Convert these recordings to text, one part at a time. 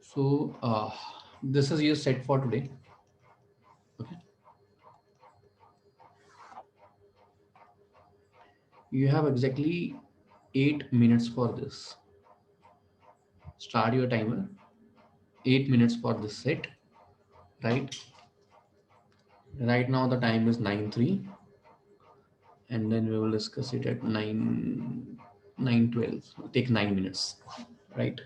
So this is your set for today. Okay, you have exactly 8 minutes for this. Start your timer. 8 minutes for this set. Right. Right now the time is 9:03, and then we will discuss it at 9:12. Take 9 minutes. Right.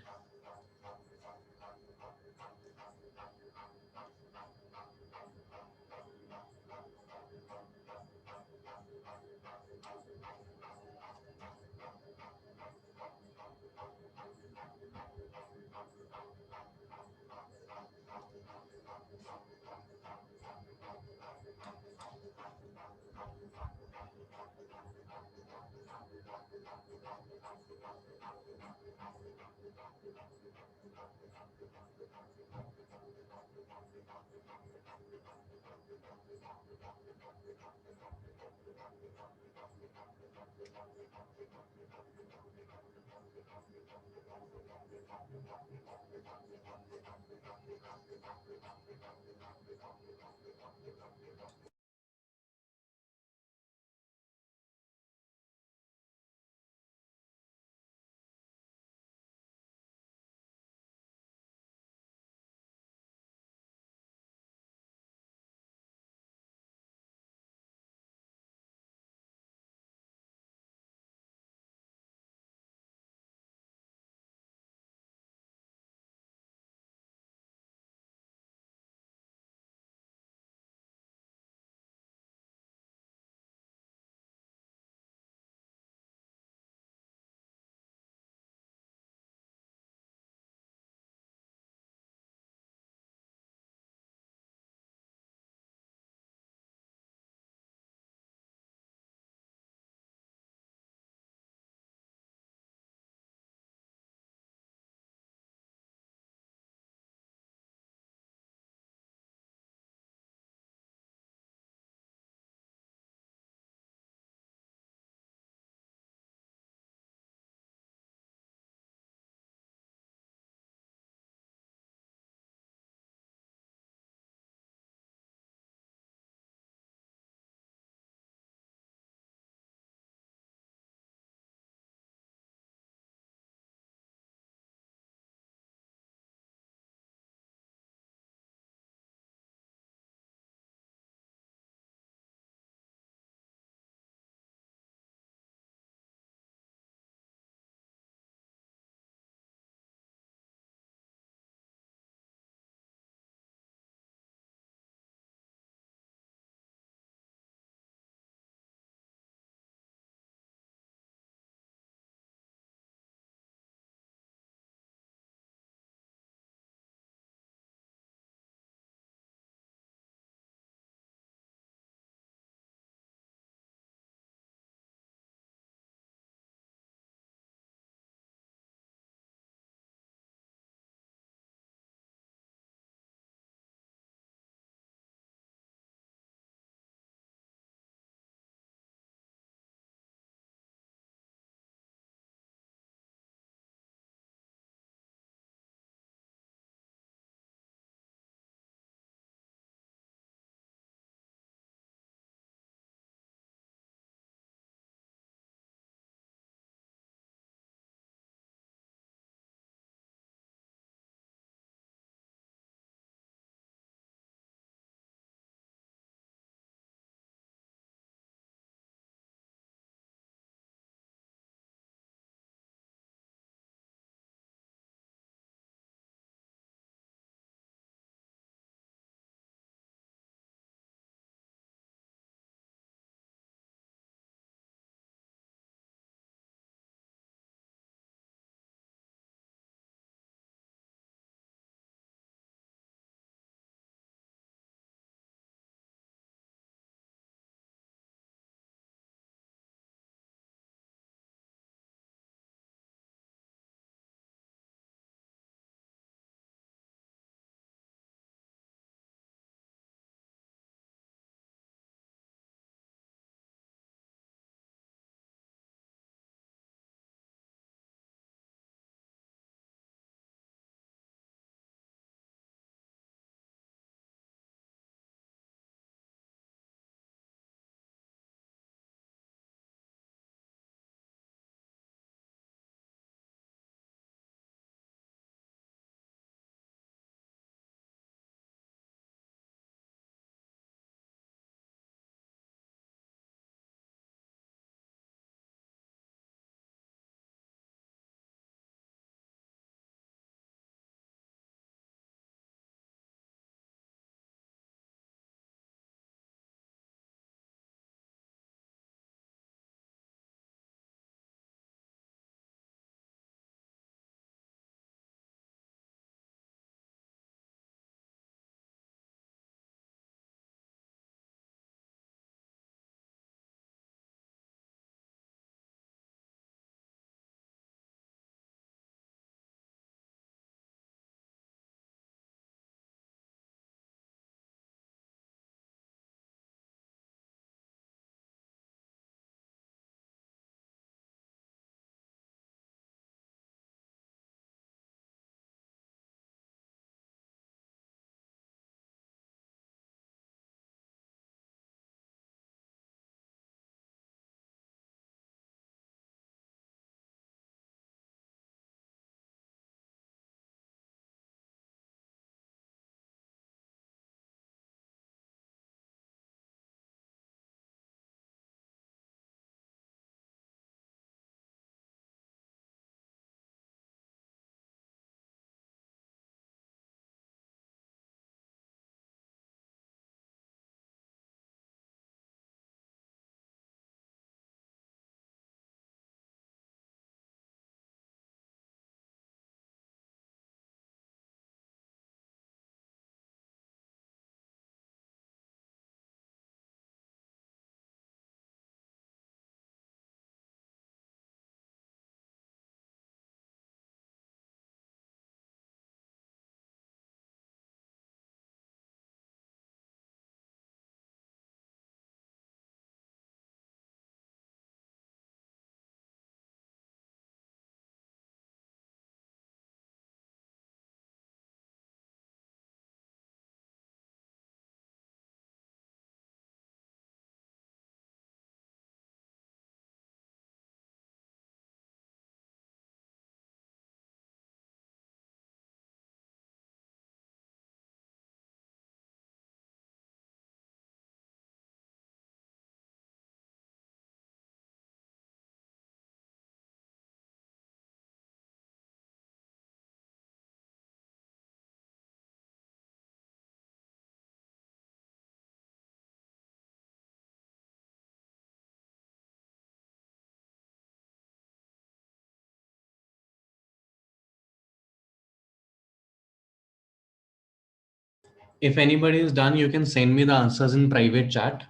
If anybody is done, you can send me the answers in private chat.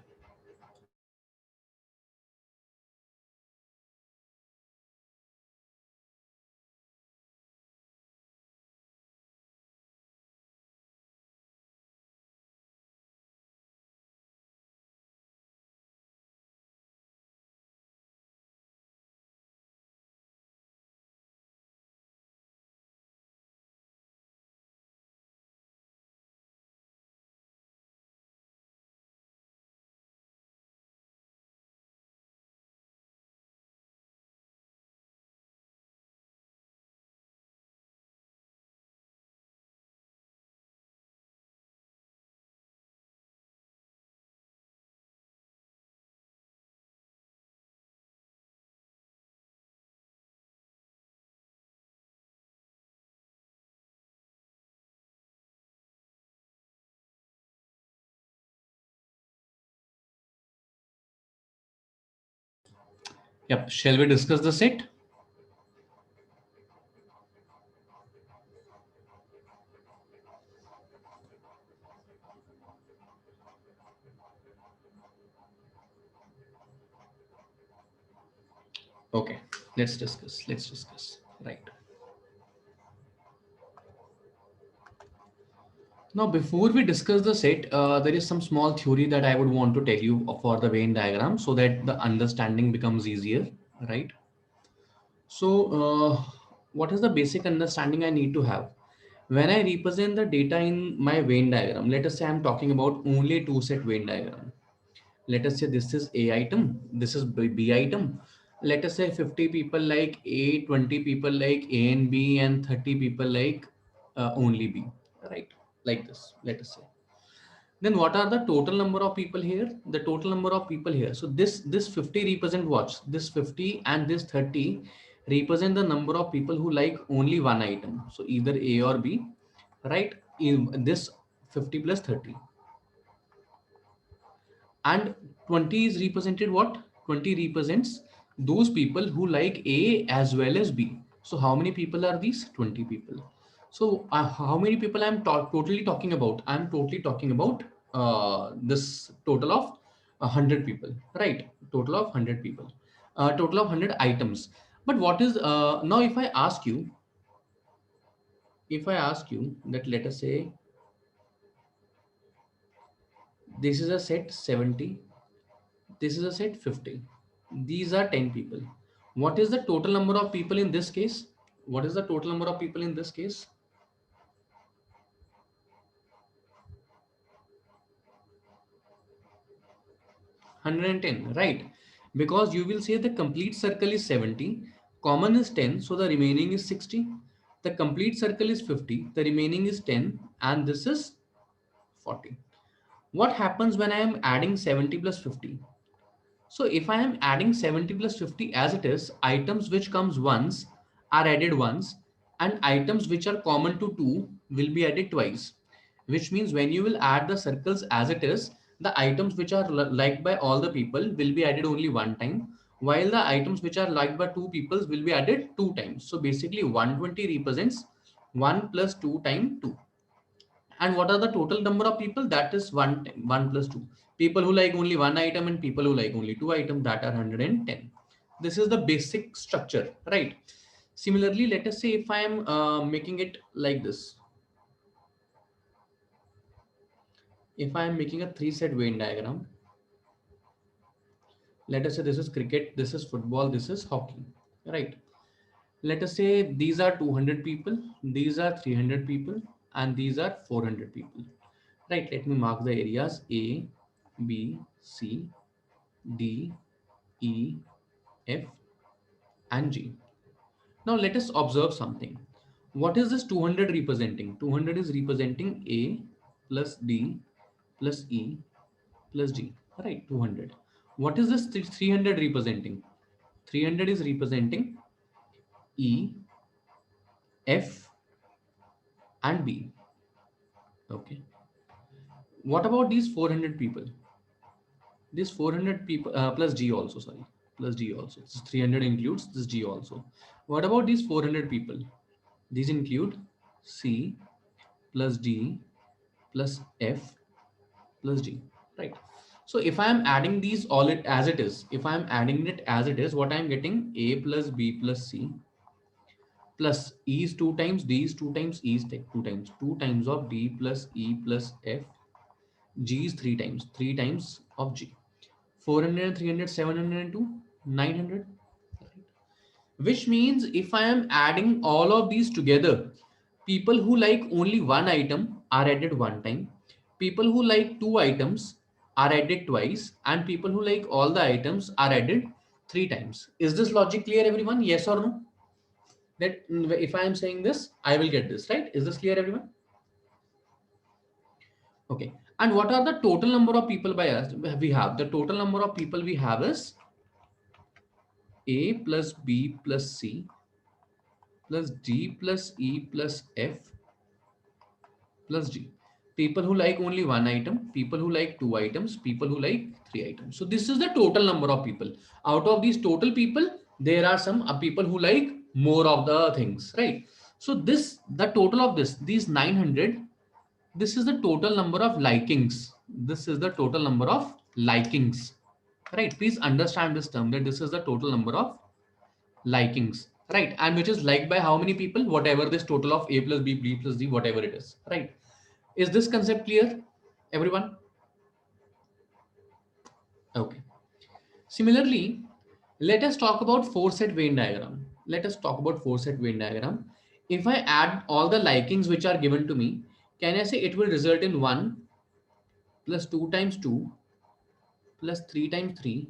Yep. Shall we discuss the set? Okay. Let's discuss. Let's discuss. Right. Now, before we discuss the set, there is some small theory that I would want to tell you for the Venn diagram so that the understanding becomes easier, right? So, what is the basic understanding I need to have? When I represent the data in my Venn diagram, let us say I'm talking about only two set Venn diagram. Let us say this is A item, this is B item. Let us say 50 people like A, 20 people like A and B, and 30 people like only B, right? Like this, let us say. Then what are the total number of people here? The total number of people here. So this 50 represent what? This 50 and this 30 represent the number of people who like only one item. So either A or B, right? In this 50 plus 30. And 20 is represented what? 20 represents those people who like A as well as B. So how many people are these? 20 people. So how many people totally talking about? I'm totally talking about this total of 100 people, right? Total of 100 people, total of 100 items. But what is now if I ask you that, let us say this is a set 70, this is a set 50. These are 10 people. What is the total number of people in this case? What is the total number of people in this case? 110, right? Because you will say the complete circle is 70, common is 10, so the remaining is 60. The complete circle is 50, the remaining is 10, and this is 40. What happens when I am adding 70 plus 50? So if I am adding 70 plus 50 as it is, items which comes once are added once, and items which are common to two will be added twice, which means when you will add the circles as it is, the items which are liked by all the people will be added only one time, while the items which are liked by two people will be added two times. So basically 120 represents 1 plus 2 times 2. And what are the total number of people? That is 1 plus 2. People who like only one item and people who like only two items, that are 110. This is the basic structure, right? Similarly, let us say if I am making it like this. If I am making a three set Venn diagram, let us say this is cricket, this is football, this is hockey, right? Let us say these are 200 people, these are 300 people, and these are 400 people, right? Let me mark the areas A, B, C, D, E, F, and G. Now let us observe something. What is this 200 representing? 200 is representing A plus D plus E plus G, right? 200. What is this 300 representing? 300 is representing E, F, and B. Okay. What about these 400 people? This 400 people plus G also, sorry, plus G also. This 300 includes this G also. What about these 400 people? These include C plus D plus F plus G, right? So if I am adding these all it as it is, if I am adding it as it is, what I am getting, A plus B plus C plus E is 2 times, D is 2 times, E is 2 times of D plus E plus F, G is 3 times of G. 400, 300, 702, 900. Which means if I am adding all of these together, people who like only one item are added one time. People who like two items are added twice, and people who like all the items are added three times. Is this logic clear, everyone? Yes or no? That if I am saying this, I will get this, right? Is this clear, everyone? Okay. And what are the total number of people by us? We have the total number of people we have is A plus B plus C plus D plus E plus F plus G. People who like only one item, people who like two items, people who like three items. So this is the total number of people. Out of these total people, there are some people who like more of the things, right? So this, the total of this, these 900, this is the total number of likings. This is the total number of likings, right? Please understand this term, that this is the total number of likings, right? And which is liked by how many people? Whatever this total of A plus B, B plus D, whatever it is, right? Is this concept clear, everyone? Okay. Similarly, let us talk about four-set Venn diagram. Let us talk about four-set Venn diagram. If I add all the likings which are given to me, can I say it will result in 1 plus 2 times 2 plus 3 times 3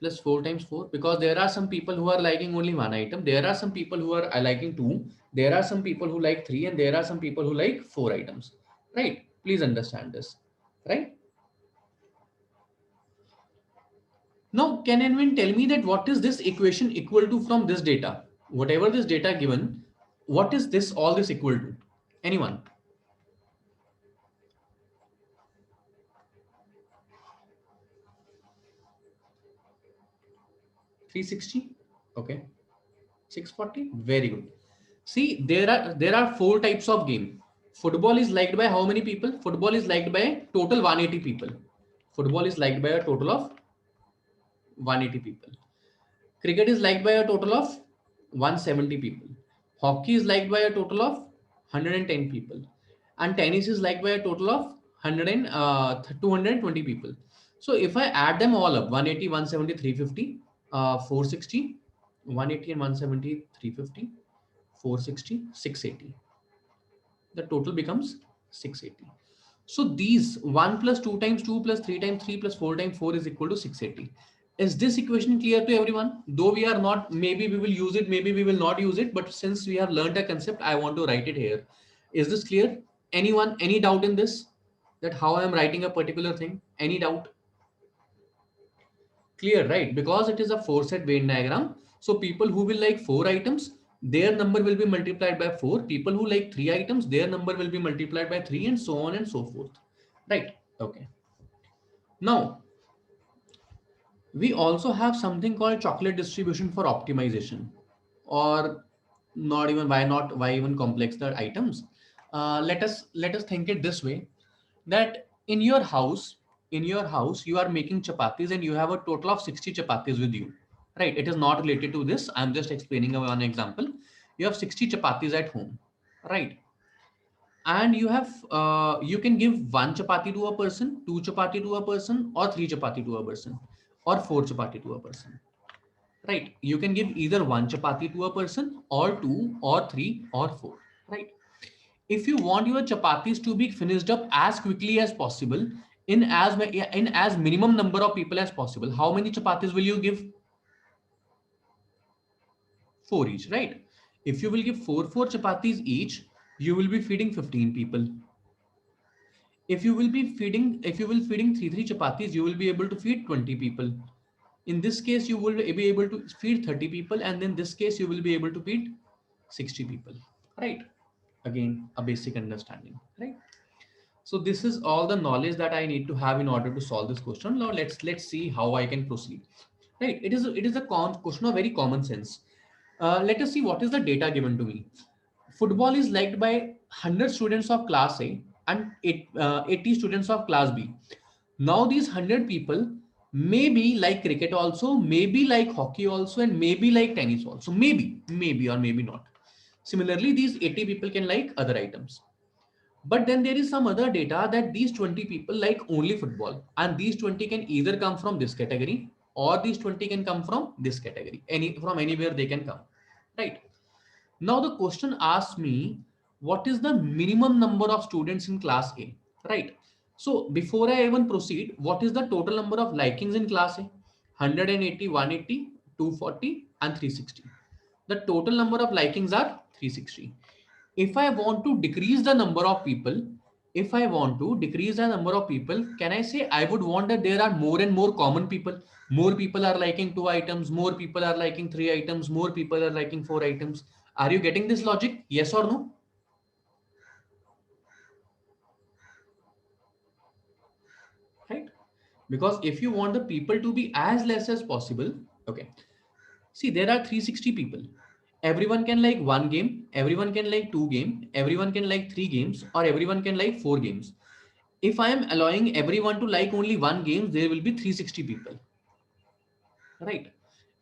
plus 4 times 4? Because there are some people who are liking only one item. There are some people who are liking two. There are some people who like three, and there are some people who like four items, right? Please understand this, right? Now, can anyone tell me that what is this equation equal to from this data? Whatever this data given, what is this all this equal to? Anyone? 360? Okay. 640? Very good. See, there are four types of game. Football is liked by how many people? Football is liked by total 180 people. Football is liked by a total of 180 people. Cricket is liked by a total of 170 people. Hockey is liked by a total of 110 people. And tennis is liked by a total of 100 and 220 people. So if I add them all up, 180, 170, 350, 460, 180 and 170, 350, 460, 680. The total becomes 680. So these 1 plus 2 times 2 plus 3 times 3 plus 4 times 4 is equal to 680. Is this equation clear to everyone? Though we are not, maybe we will use it, maybe we will not use it, but since we have learned a concept, I want to write it here. Is this clear? Anyone, any doubt in this? That how I am writing a particular thing? Any doubt? Clear, right? Because it is a four set Venn diagram. So people who will like four items, their number will be multiplied by 4. People who like three items, their number will be multiplied by 3, and so on and so forth. Right? Okay. Now, we also have something called chocolate distribution for optimization, or not even, why even complex the items. Let us think it this way, that in your house you are making chapatis and you have a total of 60 chapatis with you, right? It is not related to this, I'm just explaining one example. You have 60 chapatis at home, right? And you can give one chapati to a person, two chapati to a person, or three chapati to a person, or four chapati to a person, right? You can give either one chapati to a person, or two, or three, or four, right? If you want your chapatis to be finished up as quickly as possible, in as minimum number of people as possible, how many chapatis will you give? Four each, right? If you will give four chapatis each, you will be feeding 15 people. If you will feeding three chapatis, you will be able to feed 20 people. In this case, you will be able to feed 30 people, and in this case, you will be able to feed 60 people, right? Again, a basic understanding, right? So this is all the knowledge that I need to have in order to solve this question. Now let's see how I can proceed. Right? It is a question of very common sense. Let us see what is the data given to me. Football is liked by 100 students of class A. and 80 students of class B. Now these 100 people maybe like cricket also, maybe like hockey also, and maybe like tennis also. Maybe or maybe not. Similarly, these 80 people can like other items. But then there is some other data that these 20 people like only football, and these 20 can either come from this category or these 20 can come from this category. From anywhere they can come, right? Now the question asks me, what is the minimum number of students in class A, right? So before I even proceed, what is the total number of likings in class A? 180, 180, 240 and 360. The total number of likings are 360. If I want to decrease the number of people, if I want to decrease the number of people, can I say I would want that there are more and more common people? More people are liking 2 items, more people are liking 3 items, more people are liking 4 items. Are you getting this logic? Yes or no? Right? Because if you want the people to be as less as possible, okay. See, there are 360 people. Everyone can like one game, everyone can like two game, everyone can like three games, or everyone can like four games. If I am allowing everyone to like only one game, there will be 360 people, right?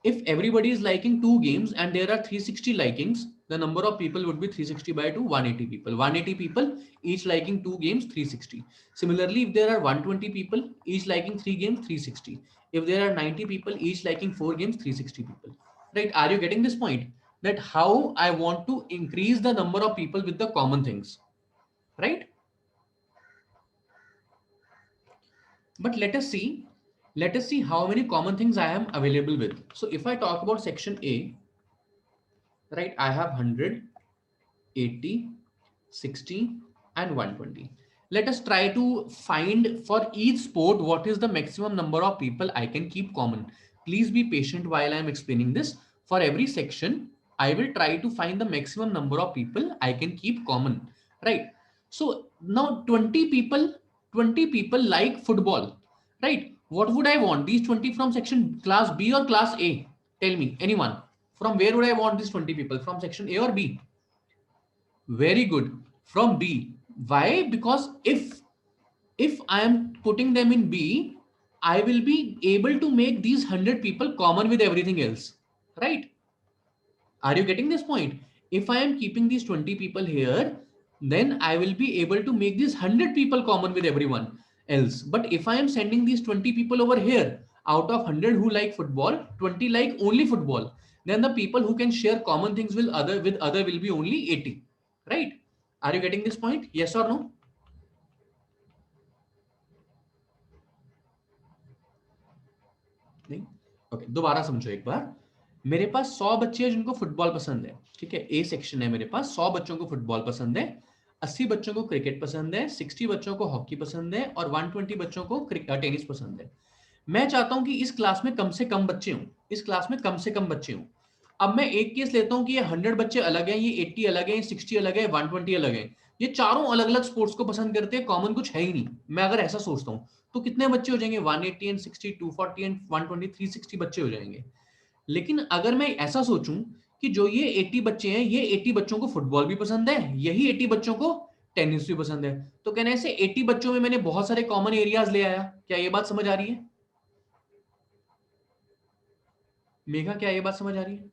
If everybody is liking two games and there are 360 likings, the number of people would be 360 by 2, 180 people. 180 people each liking two games, 360. Similarly, if there are 120 people each liking three games, 360. If there are 90 people each liking four games, 360 people. Right? Are you getting this point? That how I want to increase the number of people with the common things, right? But let us see how many common things I am available with. So if I talk about section A, right, I have 100, 80, 60 and 120. Let us try to find for each sport what is the maximum number of people I can keep common. Please be patient while I am explaining this. For every section, I will try to find the maximum number of people I can keep common, right? So now 20 people like football, right? What would I want? These 20 from section class B or class A? Tell me, anyone. From where would I want these 20 people? From section A or B? Very good. From B. Why? Because if I am putting them in B, I will be able to make these 100 people common with everything else. Right? Are you getting this point? If I am keeping these 20 people here, then I will be able to make these 100 people common with everyone else. But if I am sending these 20 people over here, out of 100 who like football, 20 like only football, then the people who can share common things with other will be only 80. Right? Are you getting this point? Yes or no? नहीं? Okay, दोबारा समझो एक बार. मेरे पास 100 बच्चे हैं जिनको football पसंद है. ठीक है, ए सेक्शन है, मेरे पास 100 बच्चों को फुटबॉल पसंद है, 80 बच्चों को क्रिकेट पसंद है, 60 बच्चों को हॉकी पसंद है और 120 बच्चों को टेनिस पसंद है. मैं चाहता हूं कि इस क्लास में कम से कम बच्चे हों, इस क्लास में कम से कम बच्चे हों. अब मैं एक केस लेता हूं कि ये 100 बच्चे अलग हैं, ये 80 अलग है, 60 अलग है, 120 अलग है. ये चारों अलग अलग स्पोर्ट्स को पसंद करते हैं, कॉमन कुछ है ही नहीं. मैं अगर ऐसा सोचता हूं तो कितने बच्चे हो जाएंगे? 180 एंड 60, 240 एंड 120, 360 बच्चे हो जाएंगे. लेकिन अगर मैं ऐसा सोचूं कि जो ये 80 बच्चे हैं, ये 80 बच्चों को फुटबॉल भी पसंद है, यही 80 बच्चों को टेनिस भी पसंद है, तो कहने से 80 बच्चों में मैंने बहुत सारे कॉमन एरियाज ले आया. क्या ये बात समझ आ रही है मेघा? क्या ये बात समझ आ रही है?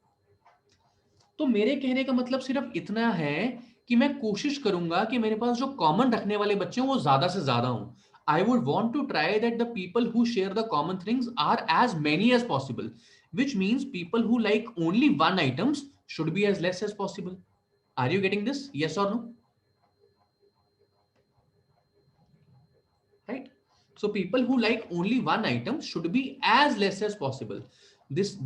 तो मेरे कहने का मतलब सिर्फ इतना है कि मैं कोशिश करूंगा कि मेरे पास जो कॉमन रखने वाले बच्चे हैं वो ज्यादा से ज्यादा हों. I would want to try that the people who share the common things are as many as possible, which means people who like only one items should be as less as possible. Are you getting this? Yes or no? Right? So people who like only one item should be as less as possible.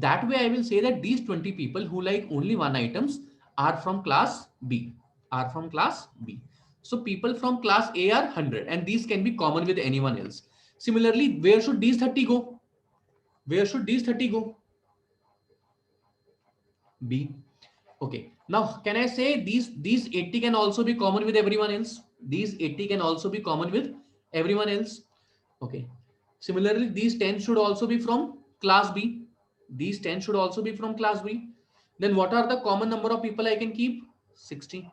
That way I will say that these 20 people who like only one items are from class B, are from class B. So people from class A are 100 and these can be common with anyone else. Similarly, where should these 30 go? Where should these 30 go? B. Okay, now can I say these 80 can also be common with everyone else? These 80 can also be common with everyone else. Okay. Similarly, these 10 should also be from class B. These 10 should also be from class B. Then what are the common number of people I can keep? 60.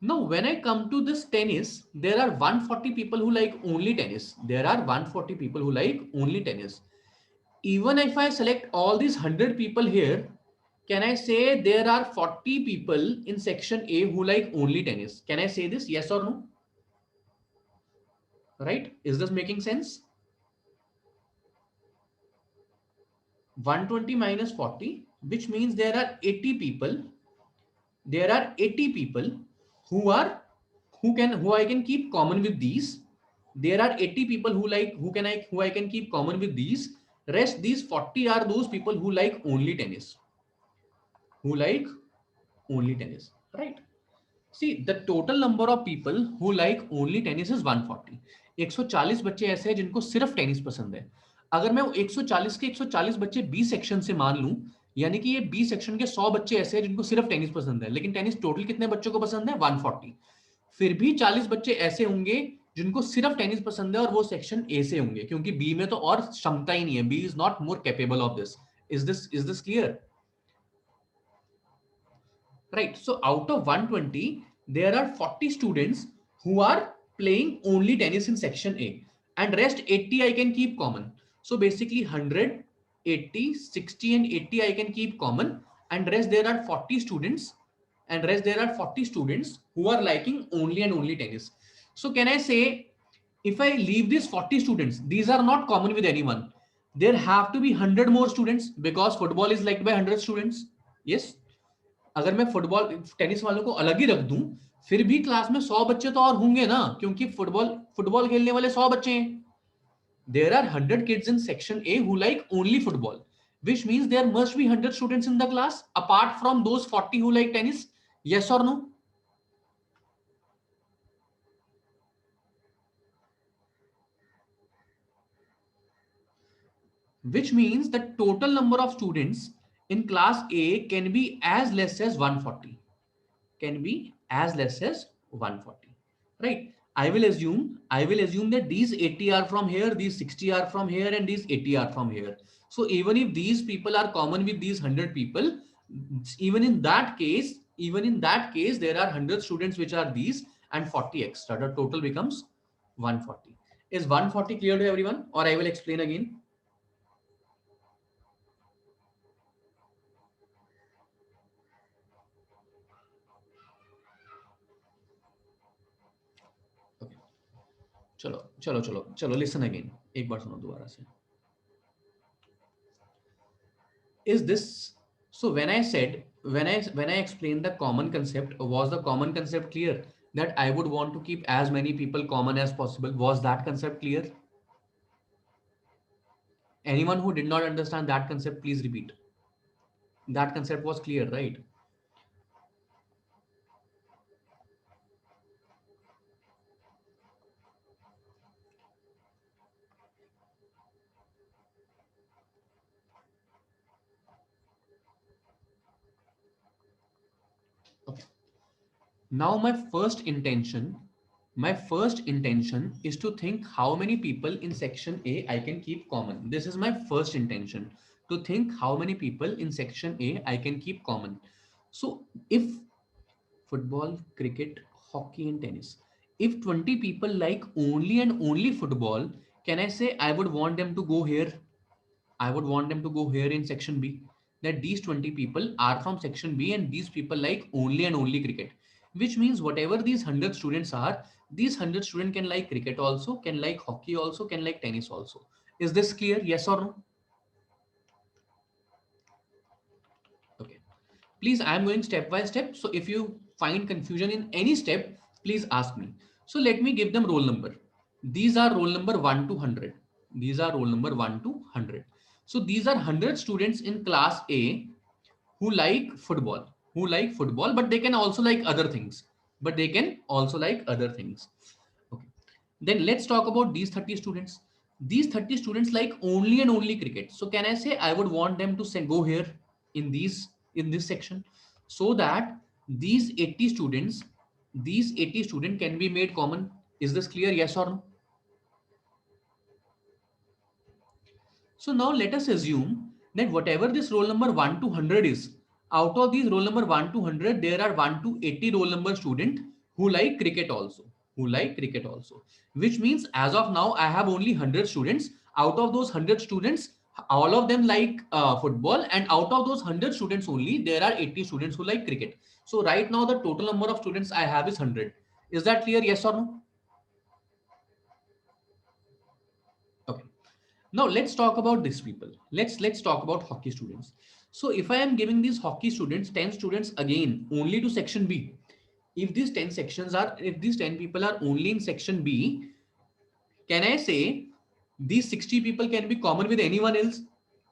Now, when I come to this tennis, there are 140 people who like only tennis. There are 140 people who like only tennis. Even if I select all these 100 people here, can I say there are 40 people in section A who like only tennis? Can I say this? Yes or no? Right? Is this making sense? 120 minus 40, which means there are 80 people. There are 80 people who are who I can keep common with these. There are 80 people who I can keep common with these. Rest these 40 are those people who like only tennis. Who like only tennis, right? See, the total number of people who like only tennis is 140. 140 बच्चे ऐसे हैं जिनको सिर्फ tennis पसंद है. अगर मैं 140 के 140 बच्चे बी सेक्शन से मान लूं, यानी कि ये बी सेक्शन के 100 बच्चे ऐसे हैं जिनको सिर्फ टेनिस पसंद है, लेकिन टेनिस टोटल कितने बच्चों को पसंद है? 140. फिर भी 40 बच्चे ऐसे होंगे जिनको सिर्फ टेनिस पसंद है और वो सेक्शन ए से होंगे, क्योंकि बी में तो और क्षमता ही नहीं है. B is not more capable of this. Is this clear? Right. So out of 120, there are 40 students who are playing only tennis in section A, and rest 80 I can keep common. So basically 100, 80, 60 and 80 I can keep common, and rest there are 40 students who are liking only and only tennis. So can I say, if I leave these 40 students, these are not common with anyone. There have to be 100 more students because football is liked by 100 students. Yes. अगर मैं football tennis वालों को अलग ही रख दूं, फिर भी class में 100 बच्चे तो और होंगे ना, क्योंकि फुटबॉल फुटबॉल खेलने वाले 100 बच्चे हैं. There are 100 kids in section A who like only football, which means there must be 100 students in the class apart from those 40 who like tennis. Yes or no? Which means the total number of students in class A can be as less as 140. Can be as less as 140, right? I will assume that these 80 are from here, these 60 are from here, and these 80 are from here. So even if these people are common with these 100 people, even in that case there are 100 students which are these and 40 extra. The total becomes 140. Is 140 clear to everyone, or I will explain again? चलो चलो चलो चलो, listen again, एक बार सुनो दोबारा से. Is this, so when I explained the common concept, was the common concept clear? That I would want to keep as many people common as possible. Was that concept clear? Anyone who did not understand that concept, please repeat. That concept was clear, right? Okay. Now my first intention is to think how many people in section A I can keep common. This is my first intention, to think how many people in section A I can keep common. So if football, cricket, hockey and tennis, if 20 people like only and only football, can I say I would want them to go here? I would want them to go here in section B. That these 20 people are from section B and these people like only and only cricket. Which means whatever these 100 students are, these 100 students can like cricket also, can like hockey also, can like tennis also. Is this clear? Yes or no? Okay. Please, I am going step by step. So if you find confusion in any step, please ask me. So let me give them roll number. These are roll number 1 to 100. These are roll number 1 to 100. So these are 100 students in class A who like football, but they can also like other things. Okay. Then let's talk about these 30 students. These 30 students like only and only cricket. So can I say I would want them to say, go here in this section, so that these 80 students can be made common. Is this clear? Yes or no? So now let us assume that whatever this roll number 1 to 100 is, out of these roll number 1 to 100, there are 1 to 80 roll number student who like cricket also, who like cricket also, which means as of now I have only 100 students. Out of those 100 students, all of them like football, and out of those 100 students only there are 80 students who like cricket. So right now the total number of students I have is 100. Is that clear? Yes or no? Okay. Now let's talk about these people. Let's talk about hockey students. So if I am giving these hockey students 10 students again only to section B, if these 10 sections are, if these 10 people are only in section B, can I say these 60 people can be common with anyone else?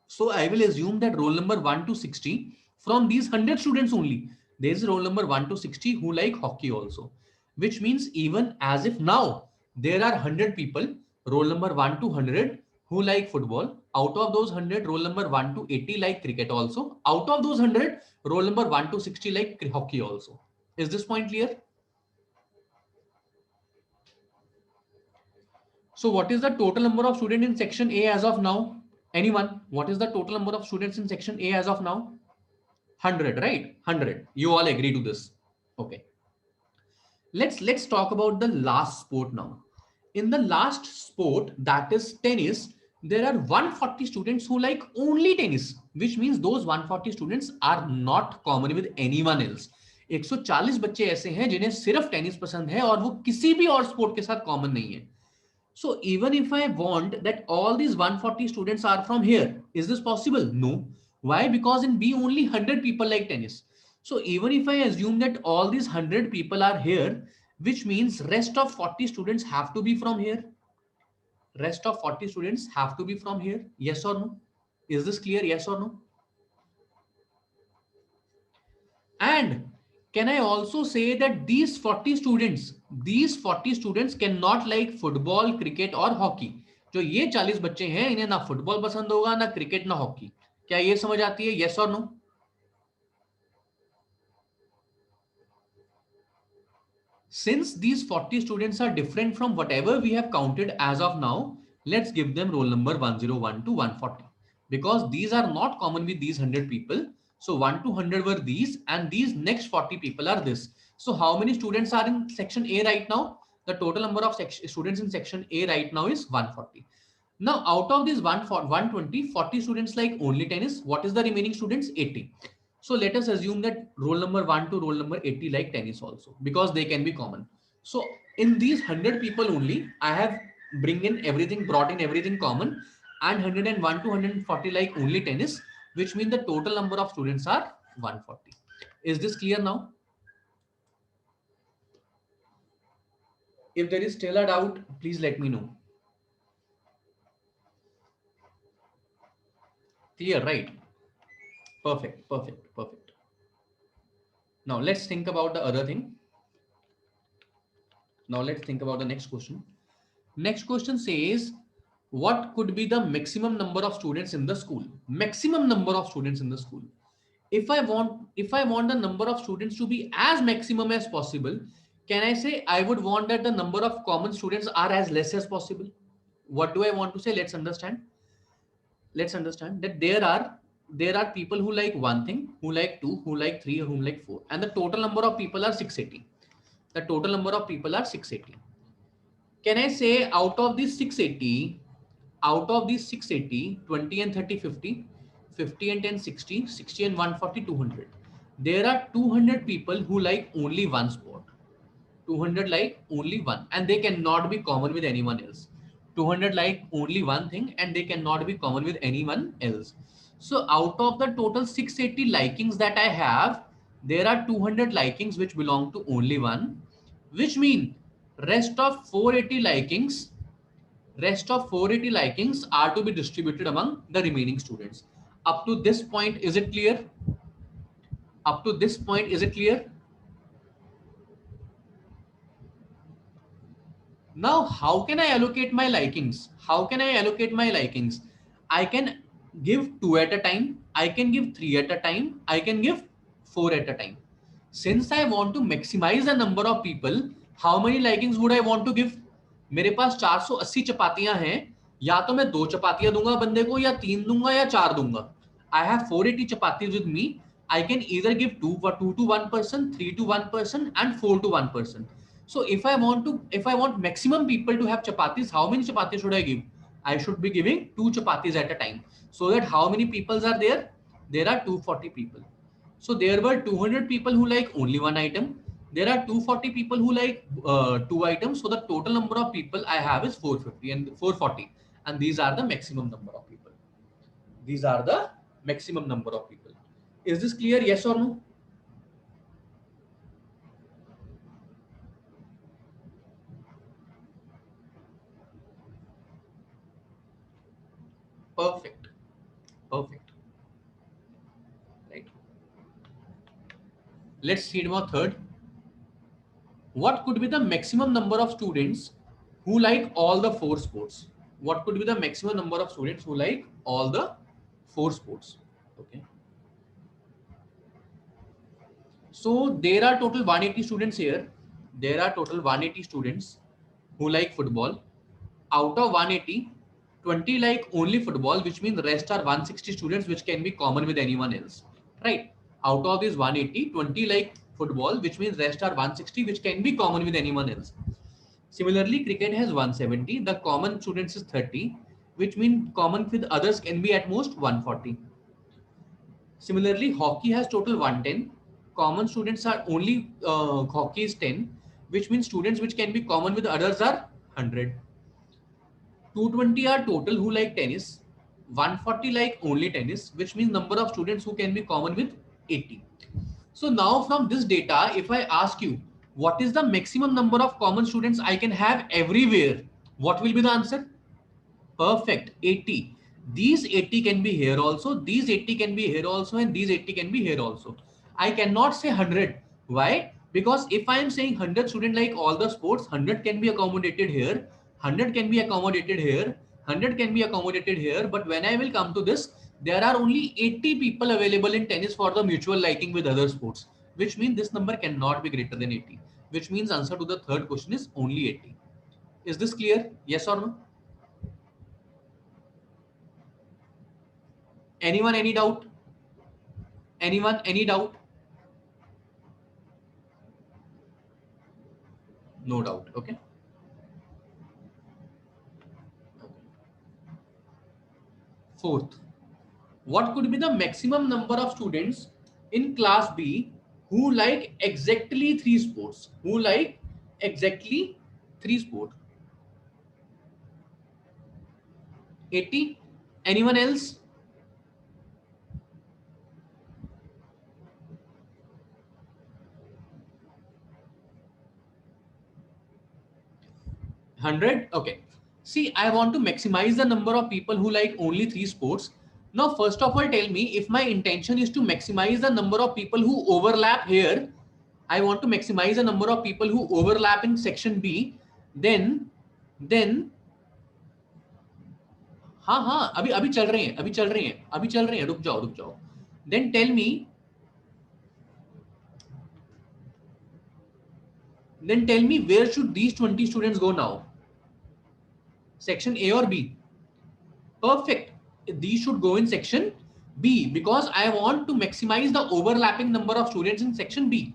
So I will assume that roll number 1 to 60 from these 100 students only. There is roll number 1 to 60 who like hockey also, which means even as if now there are 100 people, roll number 1 to 100 who like football. Out of those 100, roll number 1 to 80 like cricket also. Out of those 100, roll number 1 to 60 like hockey also. Is this point clear? So what is the total number of students in section A as of now? Anyone? What is the total number of students in section A as of now? 100, right? 100. You all agree to this. Okay. Let's talk about the last sport now. In the last sport, that is tennis, there are 140 students who like only tennis, which means those 140 students are not common with anyone else. 140 बच्चे ऐसे हैं जिन्हें सिर्फ tennis पसंद है और वो किसी भी और स्पोर्ट के साथ कॉमन नहीं है. So even if I want that all these 140 students are from here, is this possible? No. Why? Because in B only 100 people like tennis. So even if I assume that all these 100 people are here, which means rest of 40 students have to be from here. Rest of 40 students have to be from here. Yes or no? Is this clear? Yes or no? And can I also say that these 40 students cannot like football, cricket और hockey. जो ये 40 बच्चे हैं इन्हें ना football पसंद होगा ना क्रिकेट ना हॉकी. क्या ये समझ आती है? Yes or no? Since these 40 students are different from whatever we have counted as of now, let's give them roll number 101 to 140 because these are not common with these 100 people. So 1 to 100 were these and these next 40 people are this. So how many students are in section A right now? The total number of students in section A right now is 140. Now out of these 120, 40 students like only tennis. What is the remaining students? 80. So let us assume that roll number 1 to roll number 80 like tennis also because they can be common. So in these 100 people only, I have brought in everything common, and 101 to 140 like only tennis, which means the total number of students are 140. Is this clear now? If there is still a doubt, please let me know. Clear, right? Perfect, perfect, perfect. Now let's think about the other thing. Now let's think about the next question. Next question says, what could be the maximum number of students in the school? Maximum number of students in the school. If I want the number of students to be as maximum as possible, can I say I would want that the number of common students are as less as possible? What do I want to say? Let's understand. Let's understand that there are people who like one thing, who like two, who like three, who like four, and the total number of people are 680. The total number of people are 680. Can I say out of these 680, 20 and 30, 50, 50 and 10, 60, 60 and 140, 200. There are 200 people who like only one sport. 200 like only one, and they cannot be common with anyone else. 200 like only one thing and they cannot be common with anyone else. So out of the total 680 likings that I have, there are 200 likings which belong to only one, which mean rest of 480 likings are to be distributed among the remaining students. Up to this point, is it clear? Up to this point, is it clear? Now, how can I allocate my likings? How can I allocate my likings? I can give 2 at a time. I can give 3 at a time. I can give 4 at a time. Since I want to maximize the number of people, how many likings would I want to give? मेरे पास 480 चपातियां हैं, या तो मैं 2 चपातियां दूंगा बंदे को, या 3 दूंगा, या 4 दूंगा. I have 480 chapatis with me. I can either give two to one person, three to one person, and four to one person. So if I want maximum people to have chapatis, how many chapatis should I give? I should be giving two chapatis at a time. So that how many peoples are there? There are 240 people. So there were 200 people who like only one item. There are 240 people who like two items. So the total number of people I have is 450 and 440. And these are the maximum number of people. These are the maximum number of people. Is this clear? Yes or no? Perfect. Perfect. Right. Let's read about third. What could be the maximum number of students who like all the four sports? What could be the maximum number of students who like all the four sports? Okay. So there are total 180 students here. There are total 180 students who like football. Out of 180, 20 like only football, which means the rest are 160 students, which can be common with anyone else. Right? Out of these 180, 20 like football, which means rest are 160, which can be common with anyone else. Similarly, cricket has 170. The common students is 30, which means common with others can be at most 140. Similarly, hockey has total 110. Common students are only hockey is 10, which means students which can be common with others are 100. 220 are total who like tennis. 140 like only tennis, which means number of students who can be common with 80. So now from this data, if I ask you, what is the maximum number of common students I can have everywhere? What will be the answer? Perfect, 80. These 80 can be here also, these 80 can be here also, and these 80 can be here also. I cannot say 100. Why? Because if I am saying 100 student like all the sports, 100 can be accommodated here, 100 can be accommodated here, 100 can be accommodated here. But when I will come to this, there are only 80 people available in tennis for the mutual liking with other sports, which means this number cannot be greater than 80, which means answer to the third question is only 80. Is this clear? Yes or no? Anyone, any doubt? Anyone, any doubt? No doubt. Okay. Fourth, what could be the maximum number of students in class B who like exactly three sports? Who like exactly three sports? 80. Anyone else? 100. Okay. See, I want to maximize the number of people who like only three sports. Now, first of all, tell me if my intention is to maximize the number of people who overlap here. I want to maximize the number of people who overlap in section B. Then हाँ हाँ अभी अभी चल रहे हैं अभी चल रहे हैं अभी चल रहे हैं रुक जाओ then tell me where should these 20 students go now? Section A or B? Perfect. These should go in section B because I want to maximize the overlapping number of students in section B,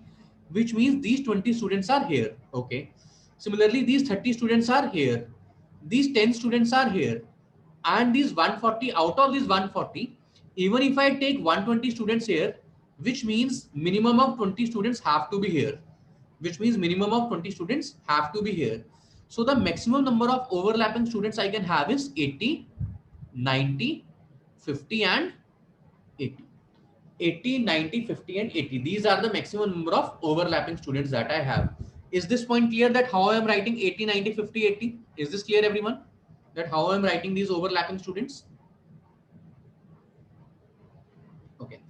which means these 20 students are here. Okay. Similarly, these 30 students are here. These 10 students are here. And these 140, out of these 140, even if I take 120 students here, which means minimum of 20 students have to be here, which means minimum of 20 students have to be here. So the maximum number of overlapping students I can have is 80, 90, 50 and 80. 80, 90, 50 and 80. These are the maximum number of overlapping students that I have. Is this point clear that how I am writing 80, 90, 50, 80? Is this clear everyone? That how I am writing these overlapping students? Okay.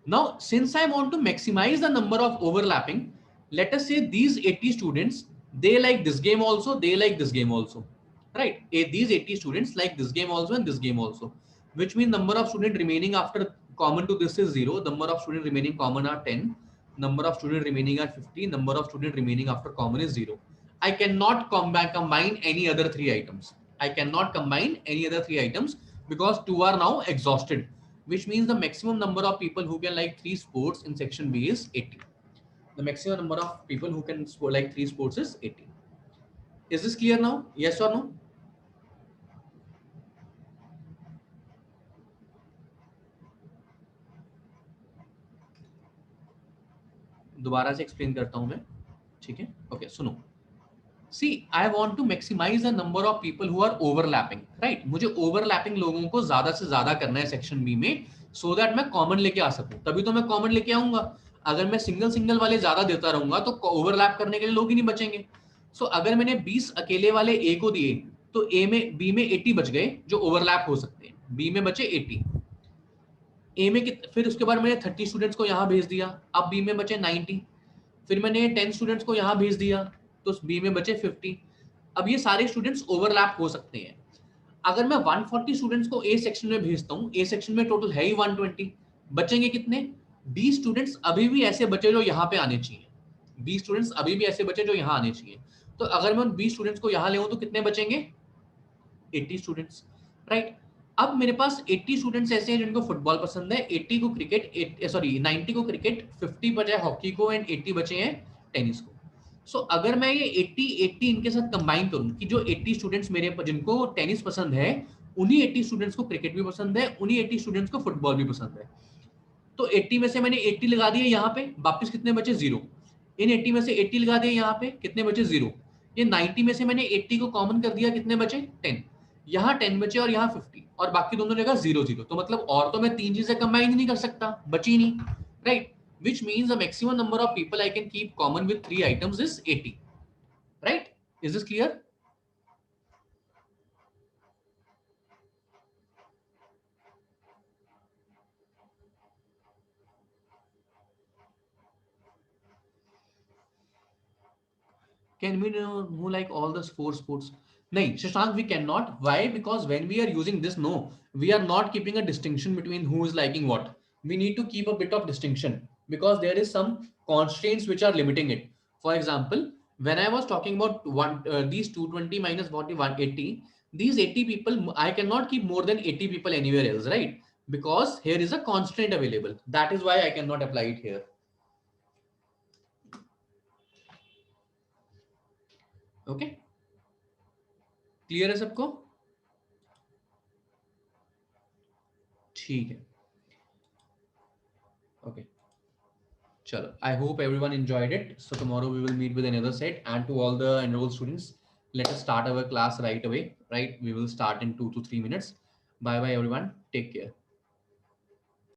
Now, since I want to maximize the number of overlapping, let us say these 80 students, they like this game also, they like this game also, right? These 80 students like this game also and this game also, which means number of students remaining after common to this is 0, number of students remaining common are 10, number of students remaining are 50, number of students remaining after common is 0. I cannot combine any other three items. I cannot combine any other three items because two are now exhausted. which means the maximum number of people who can like 3 sports in section B is 80. The maximum number of people who can like 3 sports is 80. Is this clear now? Yes or no? दोबारा से explain करता हूं मैं, ठीक है? Okay, सुनो. See, I want to maximize the number of people who are overlapping, right? मुझे overlapping लोगों को ज्यादा से ज्यादा करना है सेक्शन बी में, so that मैं कॉमन लेके आ सकूं. तभी तो मैं कॉमन लेके आऊंगा. अगर मैं सिंगल सिंगल वाले ज्यादा देता रहूंगा तो ओवरलैप करने के लिए लोग ही नहीं बचेंगे. सो अगर मैंने 20 अकेले वाले ए को दिए तो ए में बी में 80 बच गए जो ओवरलैप हो सकते हैं. बी में बचे 80. ए में फिर उसके बाद मैंने 30 स्टूडेंट्स को यहाँ भेज दिया, अब बी में बचे 90. फिर मैंने 10 स्टूडेंट्स को यहाँ भेज दिया तो बी में बचे 50. अब ये सारे स्टूडेंट्स ओवरलैप हो सकते हैं. अगर मैं 140 स्टूडेंट्स को ए सेक्शन में भेजता हूँ, ए सेक्शन में टोटल है ही 120, बचेंगे कितने? 20 स्टूडेंट्स अभी भी ऐसे बचे जो यहाँ पे आने चाहिए. 20 स्टूडेंट्स अभी भी ऐसे बचे जो यहाँ आने चाहिए. तो अगर मैं उन 20 स्टूडेंट्स को यहाँ ले तो कितने बचेंगे? 80 स्टूडेंट्स, राइट? अब मेरे पास 80 स्टूडेंट्स ऐसे हैं जिनको फुटबॉल पसंद है, 80 को क्रिकेट, सॉरी 90 को क्रिकेट, 50 बचे हॉकी को एंड 80 बचे हैं टेनिस को. सो अगर मैं ये 80 इनके साथ कंबाइन करूं कि जो 80 स्टूडेंट्स मेरे जिनको टेनिस पसंद है, उन्हीं 80 स्टूडेंट्स को क्रिकेट भी पसंद है, उन्हीं 80 स्टूडेंट्स को फुटबॉल भी पसंद है. तो 80 में से मैंने 80 लगा दिए यहाँ पे, वापस कितने बचे? 0. इन 80 में से 80 लगा दिए यहाँ पे, कितने बचे? 0. ये 90 में से मैंने 80 को कॉमन कर दिया, कितने बचे? 10. यहाँ 10 बचे और यहाँ 50, और बाकी दोनों जगह 0 0. तो मतलब और तो मैं 3 चीजें कंबाइन ही नहीं कर सकता, बची नहीं, right? Which means the maximum number of people I can keep common with 3 items is 80. Right? Is this clear? Can we know who like all the 4 sports? No, Shashank, we cannot. Why? Because when we are using this, no, we are not keeping a distinction between who is liking what. We need to keep a bit of distinction because there is some constraints which are limiting it. For example, when I was talking about these 220 minus 40, 180, these 80 people, I cannot keep more than 80 people anywhere else, right? Because here is a constraint available. That is why I cannot apply it here. Okay, clear है सबको? ठीक है, okay, चलो. I hope everyone enjoyed it. So tomorrow we will meet with another set, and to all the enrolled students, let us start our class right away. Right, we will start in 2 to 3 minutes. Bye bye everyone, take care.